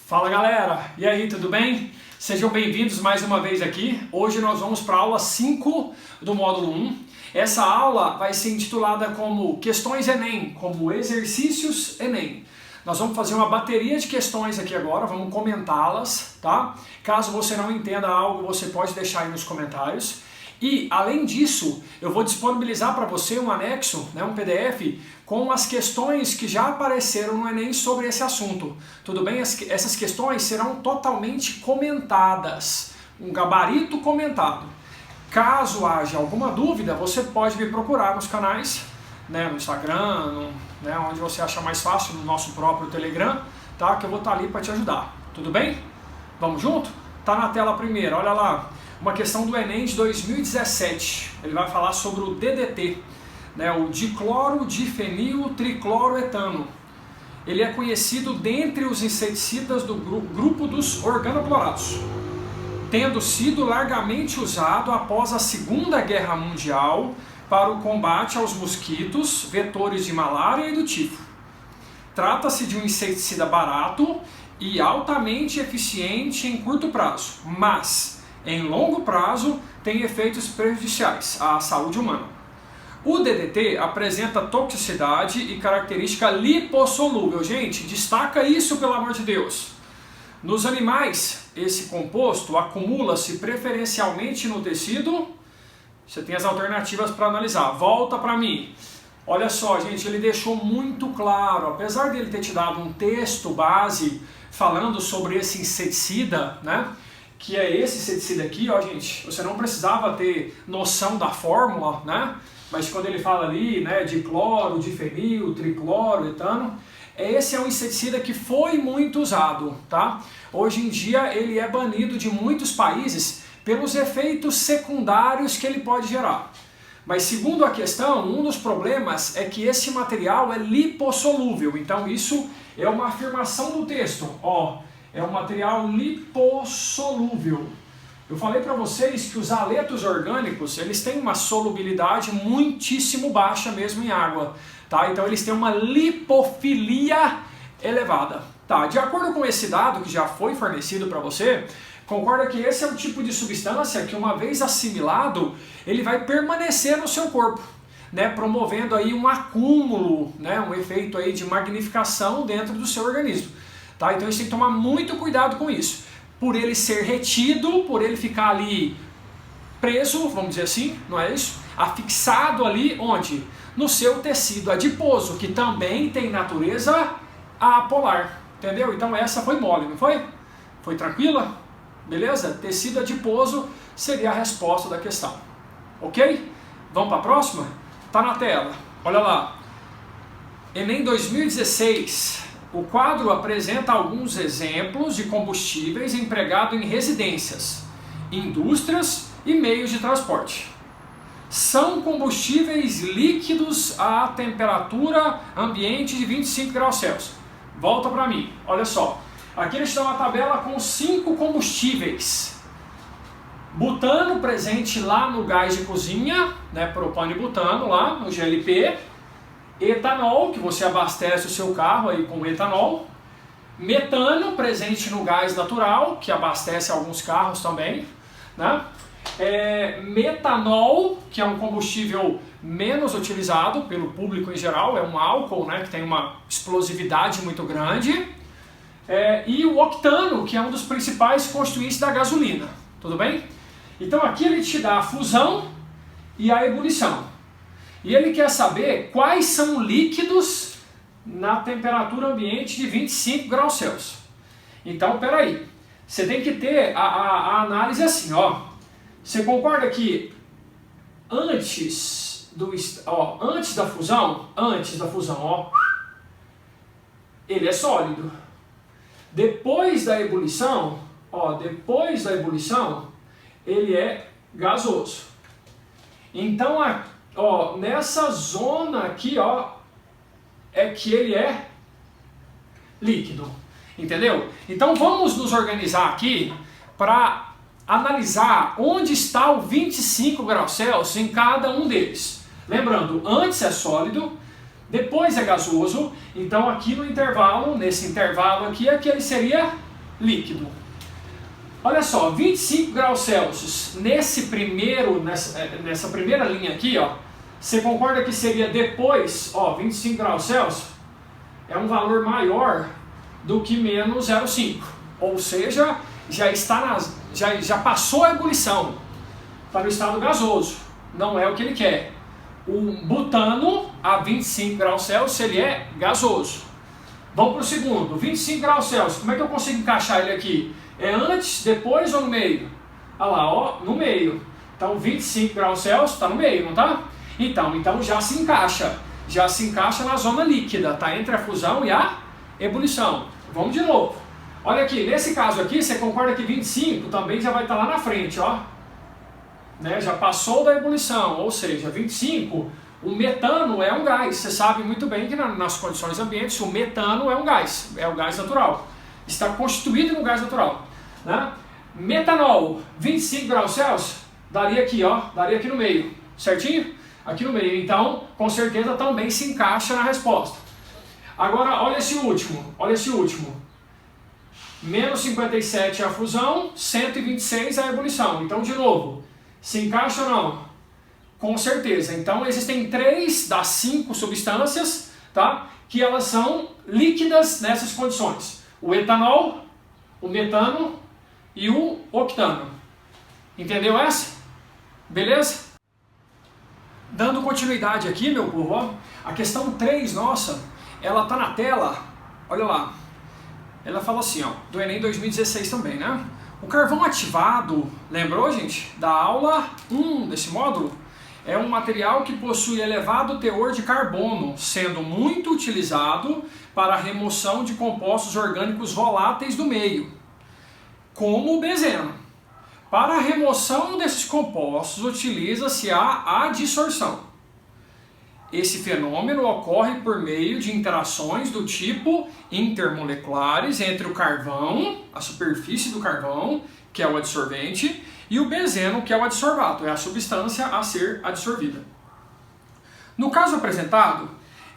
Fala galera, e aí, tudo bem? Sejam bem-vindos mais uma vez aqui. Hoje nós vamos para a aula 5 do módulo 1. Essa aula vai ser intitulada como Questões Enem, como Exercícios Enem. Nós vamos fazer uma bateria de questões aqui agora, vamos comentá-las, tá? Caso você não entenda algo, você pode deixar aí nos comentários. E, além disso, eu vou disponibilizar para você um anexo, um PDF, com as questões que já apareceram no Enem sobre esse assunto. Tudo bem? Essas questões serão totalmente comentadas, um gabarito comentado. Caso haja alguma dúvida, você pode me procurar nos canais, no Instagram, onde você acha mais fácil, no nosso próprio Telegram, tá? Que eu vou estar ali para te ajudar. Tudo bem? Vamos junto? Tá na tela primeiro, olha lá. Uma questão do Enem de 2017, ele vai falar sobre o DDT, o dicloro difenil tricloroetano. Ele é conhecido dentre os inseticidas do grupo dos organoclorados, tendo sido largamente usado após a Segunda Guerra Mundial para o combate aos mosquitos, vetores de malária e do tifo. Trata-se de um inseticida barato e altamente eficiente em curto prazo, mas em longo prazo tem efeitos prejudiciais à saúde humana. O DDT apresenta toxicidade e característica lipossolúvel. Gente, destaca isso pelo amor de Deus. Nos animais, esse composto acumula-se preferencialmente no tecido. Você tem as alternativas para analisar. Volta para mim. Olha só, gente, ele deixou muito claro, apesar dele ter te dado um texto base falando sobre esse inseticida, que é esse inseticida aqui, ó, gente, você não precisava ter noção da fórmula, mas quando ele fala ali, de cloro, difenil, tricloroetano, esse é um inseticida que foi muito usado, tá? Hoje em dia ele é banido de muitos países pelos efeitos secundários que ele pode gerar. Mas segundo a questão, um dos problemas é que esse material é lipossolúvel, então isso é uma afirmação do texto, ó. É um material lipossolúvel. Eu falei para vocês que os haletos orgânicos, eles têm uma solubilidade muitíssimo baixa mesmo em água, tá? Então eles têm uma lipofilia elevada, tá? De acordo com esse dado que já foi fornecido para você, concorda que esse é o tipo de substância que uma vez assimilado, ele vai permanecer no seu corpo, promovendo aí um acúmulo, um efeito aí de magnificação dentro do seu organismo. Tá? Então a gente tem que tomar muito cuidado com isso. Por ele ser retido, por ele ficar ali preso, vamos dizer assim, não é isso? Afixado ali, onde? No seu tecido adiposo, que também tem natureza apolar. Entendeu? Então essa foi mole, não foi? Foi tranquila? Beleza? Tecido adiposo seria a resposta da questão. Ok? Vamos para a próxima? Tá na tela. Olha lá. Enem 2016. O quadro apresenta alguns exemplos de combustíveis empregados em residências, indústrias e meios de transporte. São combustíveis líquidos a temperatura ambiente de 25 graus Celsius. Volta para mim, olha só. Aqui eles estão na tabela com 5 combustíveis. Butano presente lá no gás de cozinha, propano e butano lá no GLP. Etanol, que você abastece o seu carro aí com etanol. Metano, presente no gás natural, que abastece alguns carros também. Metanol, que é um combustível menos utilizado pelo público em geral, é um álcool que tem uma explosividade muito grande. E o octano, que é um dos principais constituintes da gasolina. Tudo bem? Então aqui ele te dá a fusão e a ebulição. E ele quer saber quais são líquidos na temperatura ambiente de 25 graus Celsius. Então, peraí, você tem que ter a análise assim, ó. Você concorda que antes da fusão, ele é sólido. Depois da ebulição, ele é gasoso. Então, nessa zona aqui, é que ele é líquido, entendeu? Então vamos nos organizar aqui para analisar onde está o 25 graus Celsius em cada um deles. Lembrando, antes é sólido, depois é gasoso, então aqui no intervalo, nesse intervalo aqui, é que ele seria líquido. Olha só, 25 graus Celsius, nessa primeira linha aqui, ó, você concorda que seria depois, ó, 25 graus Celsius é um valor maior do que menos 0,5, ou seja, já passou a ebulição, está no estado gasoso, não é o que ele quer. O butano a 25 graus Celsius ele é gasoso. Vamos para o segundo, 25 graus Celsius, como é que eu consigo encaixar ele aqui? É antes, depois ou no meio? Olha lá, ó, no meio. Então 25 graus Celsius está no meio, não está? Então já se encaixa na zona líquida, tá? Entre a fusão e a ebulição. Vamos de novo. Olha aqui, nesse caso aqui, você concorda que 25 também já vai estar lá na frente, ó. Né? Já passou da ebulição, ou seja, 25, o metano é um gás. Você sabe muito bem que nas condições ambientes o metano é um gás, é o gás natural. Está constituído no gás natural. Né? Metanol, 25 graus Celsius, daria aqui, ó, daria aqui no meio, certinho? Aqui no meio, então, com certeza também se encaixa na resposta. Agora, olha esse último. Menos 57 é a fusão, 126 é a ebulição. Então, de novo, se encaixa ou não? Com certeza. Então, existem 3 das 5 substâncias, tá? Que elas são líquidas nessas condições. O etanol, o metano e o octano. Entendeu essa? Beleza? Dando continuidade aqui, meu povo, ó, a questão 3 nossa, ela tá na tela, olha lá. Ela fala assim, ó, do Enem 2016 também, né? O carvão ativado, lembrou, gente? Da aula 1 desse módulo? É um material que possui elevado teor de carbono, sendo muito utilizado para a remoção de compostos orgânicos voláteis do meio, como o benzeno. Para a remoção desses compostos, utiliza-se a adsorção. Esse fenômeno ocorre por meio de interações do tipo intermoleculares entre o carvão, a superfície do carvão, que é o adsorvente, e o benzeno, que é o adsorvato, é a substância a ser adsorvida. No caso apresentado,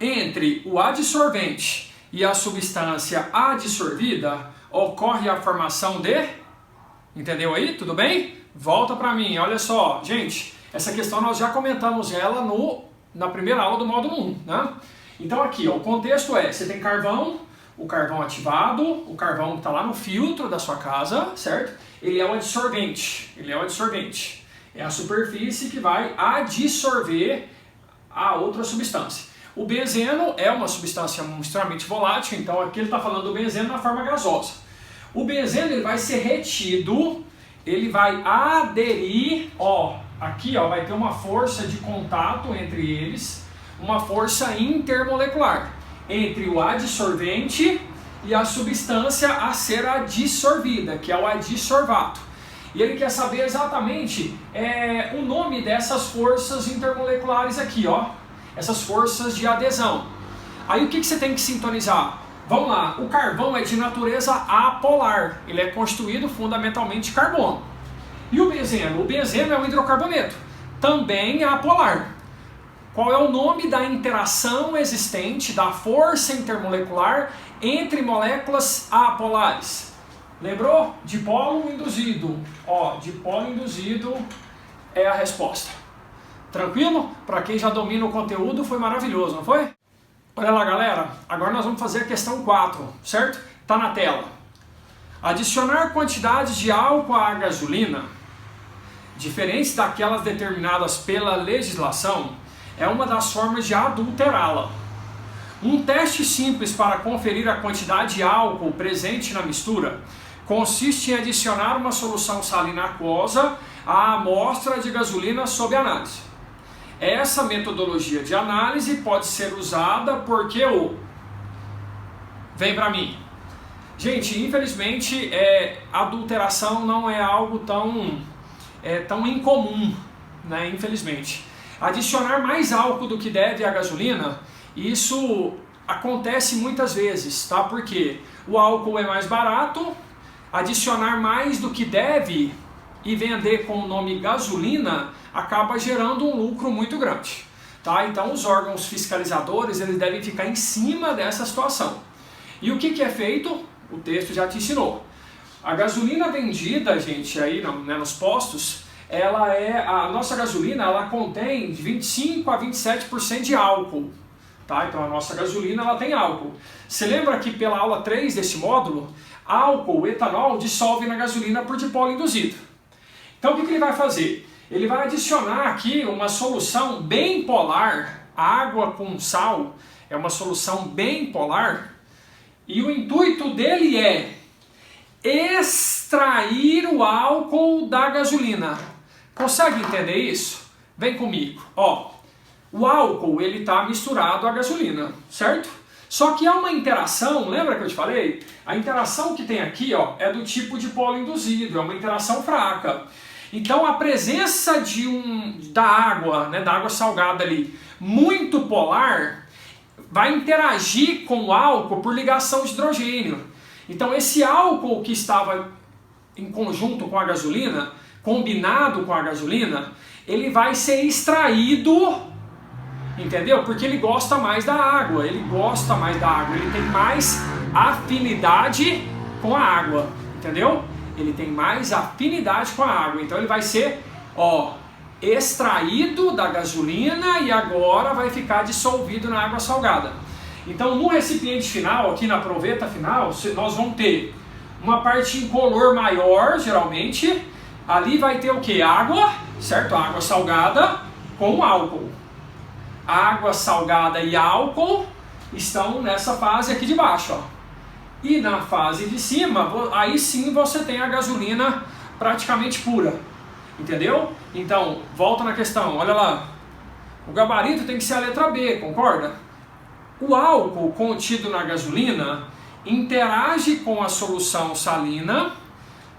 entre o adsorvente e a substância adsorvida, ocorre a formação de... Entendeu aí? Tudo bem? Volta para mim, olha só. Gente, essa questão nós já comentamos ela na primeira aula do módulo 1, né? Então aqui, ó, o contexto é, você tem carvão, o carvão ativado, o carvão que está lá no filtro da sua casa, certo? Ele é o adsorvente, é a superfície que vai adsorver a outra substância. O benzeno é uma substância extremamente volátil, então aqui ele está falando do benzeno na forma gasosa. O benzeno ele vai ser retido, ele vai aderir, ó, aqui ó, vai ter uma força de contato entre eles, uma força intermolecular entre o adsorvente e a substância a ser adsorvida, que é o adsorvato. E ele quer saber exatamente o nome dessas forças intermoleculares aqui, ó, essas forças de adesão. Aí o que você tem que sintonizar? Vamos lá, o carvão é de natureza apolar, ele é constituído fundamentalmente de carbono. E o benzeno? O benzeno é um hidrocarboneto, também apolar. Qual é o nome da interação existente, da força intermolecular entre moléculas apolares? Lembrou? Dipolo induzido. Ó, dipolo induzido é a resposta. Tranquilo? Para quem já domina o conteúdo, foi maravilhoso, não foi? Olha lá, galera, agora nós vamos fazer a questão 4, certo? Tá na tela. Adicionar quantidades de álcool à gasolina, diferentes daquelas determinadas pela legislação, é uma das formas de adulterá-la. Um teste simples para conferir a quantidade de álcool presente na mistura consiste em adicionar uma solução salina aquosa à amostra de gasolina sob análise. Essa metodologia de análise pode ser usada porque Vem pra mim. Gente, infelizmente, adulteração não é algo tão incomum, né? Infelizmente. Adicionar mais álcool do que deve à gasolina, isso acontece muitas vezes, tá? Porque o álcool é mais barato, adicionar mais do que deve e vender com o nome gasolina acaba gerando um lucro muito grande, tá? Então os órgãos fiscalizadores eles devem ficar em cima dessa situação. E o que é feito? O texto já te ensinou. A gasolina vendida, gente, aí né, nos postos, a nossa gasolina ela contém de 25 a 27% de álcool. Tá? Então a nossa gasolina ela tem álcool. Você lembra que pela aula 3 desse módulo, álcool, etanol, dissolve na gasolina por dipolo induzido. Então o que ele vai fazer? Ele vai adicionar aqui uma solução bem polar, água com sal, é uma solução bem polar, e o intuito dele é extrair o álcool da gasolina. Consegue entender isso? Vem comigo. Ó, o álcool ele está misturado à gasolina, certo? Só que há uma interação, lembra que eu te falei? A interação que tem aqui ó, é do tipo de polo induzido, é uma interação fraca. Então a presença da água, né, da água salgada ali, muito polar, vai interagir com o álcool por ligação de hidrogênio. Então esse álcool que estava em conjunto com a gasolina, combinado com a gasolina, ele vai ser extraído, entendeu? Porque ele gosta mais da água, ele tem mais afinidade com a água, entendeu? Ele tem mais afinidade com a água, então ele vai ser, ó, extraído da gasolina e agora vai ficar dissolvido na água salgada. Então no recipiente final, aqui na proveta final, nós vamos ter uma parte incolor maior, geralmente, ali vai ter o que? Água, certo? Água salgada com álcool. Água salgada e álcool estão nessa fase aqui de baixo, ó. E na fase de cima, aí sim você tem a gasolina praticamente pura, entendeu? Então, volta na questão, olha lá, o gabarito tem que ser a letra B, concorda? O álcool contido na gasolina interage com a solução salina,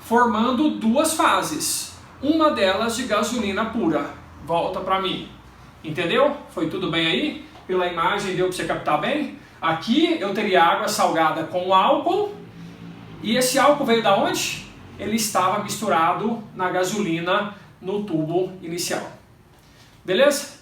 formando duas fases, uma delas de gasolina pura. Volta para mim, entendeu? Foi tudo bem aí? Pela imagem deu para você captar bem? Aqui eu teria água salgada com álcool, e esse álcool veio da onde? Ele estava misturado na gasolina no tubo inicial. Beleza?